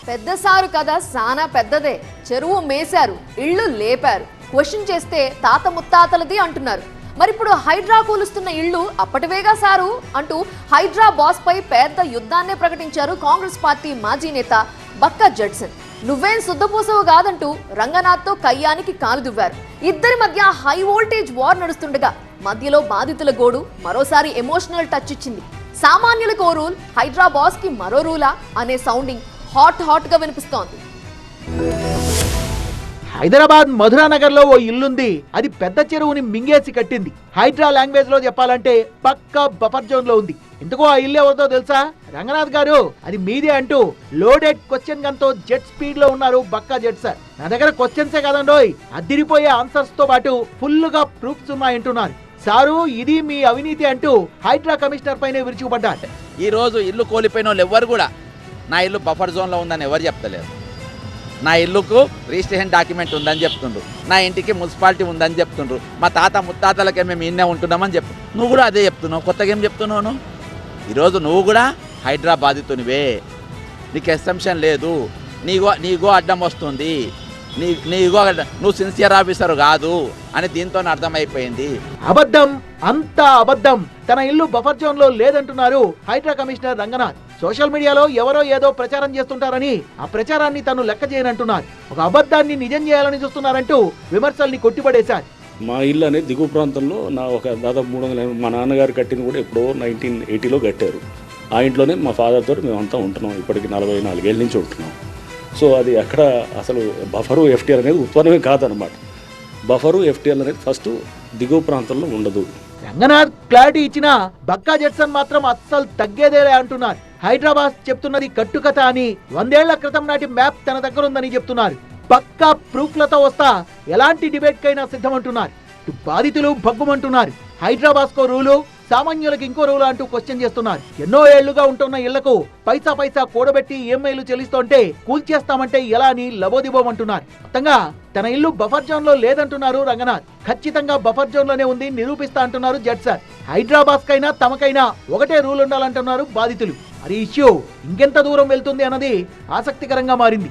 పెద్ద సారు కదా సానా పెద్దదే. చెరువు మేశారు, ఇళ్ళు లేపారు. క్వశ్చన్ చేస్తే తాత ముత్తాతలది అంటున్నారు. మరి ఇప్పుడు హైడ్రా కూలుస్తున్న ఇళ్ళు అప్పటివేగా సారు అంటూ హైడ్రా బాస్ పై పెద్ద యుద్ధాన్నే ప్రకటించారు కాంగ్రెస్ పార్టీ మాజీ నేత బక్కా జడ్సన్. నువ్వేం శుద్ధపూసవు కాదంటూ రంగనాథ్తో కయ్యానికి కాలు దువ్వారు. ఇద్దరి మధ్య హై వోల్టేజ్ వార్ నడుస్తుండగా మధ్యలో బాధితుల గోడు మరోసారి ఎమోషనల్ టచ్ ఇచ్చింది. సామాన్యులకు ఓ రూల్, హైడ్రా బాస్ కి మరో రూలా అనే సౌండింగ్ హాట్ గా వినిపిస్తోంది. హైదరాబాద్ మధురానగర్ లో ఓ ఇల్లుంది. అది పెద్ద చెరువుని మింగేసి కట్టింది. హైడ్రా లాంగ్వేజ్ లో చెప్పాలంటే పక్కా బఫర్ జోన్ లో ఉంది. ఎందుకో ఆ ఇల్లు ఎవరిదో తెలుసా? రంగనాథ్ గారు అది మీదే అంటూ లోడెడ్ క్వశ్చన్ గన్ తో జెట్ స్పీడ్ లో ఉన్నారు బక్కా జడ్సన్. నా దగ్గర క్వశ్చన్సే కదండోయ్, అదిరిపోయే ఆన్సర్స్ తో పాటు ఫుల్ గా ప్రూఫ్స్ ఉన్నాయంటున్నారు. సారు ఇది మీ అవినీతి అంటూ హైడ్రా కమిషనర్ పైనే విరుచుకుపడ్డారు. ఈ రోజు ఇల్లు కోల్పోయిన వాళ్ళు ఎవ్వరు కూడా నా ఇల్లు బఫర్ జోన్లో ఉందని ఎవరు చెప్తలేరు. నా ఇల్లుకు రిజిస్ట్రేషన్ డాక్యుమెంట్ ఉందని చెప్తుండ్రు, నా ఇంటికి మున్సిపాలిటీ ఉందని చెప్తుండ్రు, మా తాత ముత్తాతలకే మేము ఇన్నే ఉంటున్నామని చెప్పు. నువ్వు కూడా అదే చెప్తున్నావు, కొత్తగా ఏం చెప్తున్నావు? ఈరోజు నువ్వు కూడా హైడ్రా బాధితునివే, నీకు ఎక్సెంప్షన్ లేదు, నీగో అడ్డం వస్తుంది, నీగో నువ్వు సిన్సియర్ ఆఫీసర్ కాదు అని దీంతో అర్థమైపోయింది. అబద్ధం, అంతా అబద్ధం. తన ఇల్లు బఫర్ జోన్ లో లేదంటున్నారు హైడ్రా కమిషనర్ రంగనాథ్. సోషల్ మీడియాలో ఎవరో ఏదో ప్రచారం చేస్తుంటారని ఆ ప్రచారాన్ని తను లెక్క చేయనంటున్నారు. ఒక అబద్ధాన్ని నిజం చేయాలని చూస్తున్నారంటూ విమర్శల్ని కొట్టిపడేశారు. మా ఇల్లు అనేది దిగువ ప్రాంతంలో దాదాపు 300 మా నాన్నగారు కట్టింది కూడా ఎప్పుడో 1980లో కట్టారు. ఆ ఇంట్లోనే మా ఫాదర్తో మేమంతా ఉంటున్నాం. ఇప్పటికి 44 ఏళ్ళ నుంచి ఉంటున్నాం. సో అది అక్కడ అసలు బఫరు ఎఫ్టీఆర్ అనేది ఉత్పన్నమే కాదనమాట. బఫరు ఎఫ్టీఆర్ అనేది ఫస్ట్ దిగువ ప్రాంతంలో ఉండదు. రంగనాథ్ క్లారిటీ ఇచ్చినా బక్కా జడ్సన్ మాత్రం అస్సలు తగ్గేదేలే అంటున్నారు. హైదరాబాద్ చెప్తున్నది కట్టుకథ అని 100 ఏళ్ల క్రితం నాటి మ్యాప్ తన దగ్గర ఉందని చెప్తున్నారు. పక్కా ప్రూఫ్లతో వస్తా ఎలాంటి డిబేట్ కైనా సిద్ధమంటున్నారు. బాధితులు భగ్గుమంటున్నారు. హైదరాబాద్ కో రూలు, సామాన్యులకు ఇంకో రూలు అంటూ క్వశ్చన్ చేస్తున్నారు. ఎన్నో ఏళ్లుగా ఉంటున్న ఇళ్లకు పైసా కూడబెట్టి ఈఎంఐలు చెల్లిస్తుంటే కూల్చేస్తామంటే ఎలా అని లబోదిబోమంటున్నారు. మొత్తంగా తన ఇల్లు బఫర్ జోన్ లో లేదంటున్నారు రంగనాథ్. ఖచ్చితంగా బఫర్ జోన్ లోనే ఉంది, నిరూపిస్తా అంటున్నారు జడ్సన్. హైదరాబాద్ కైనా తమకైనా ఒకటే రూల్ ఉండాలంటున్నారు బాధితులు. మరి ఇష్యూ ఇంకెంత దూరం వెళ్తుంది అన్నది ఆసక్తికరంగా మారింది.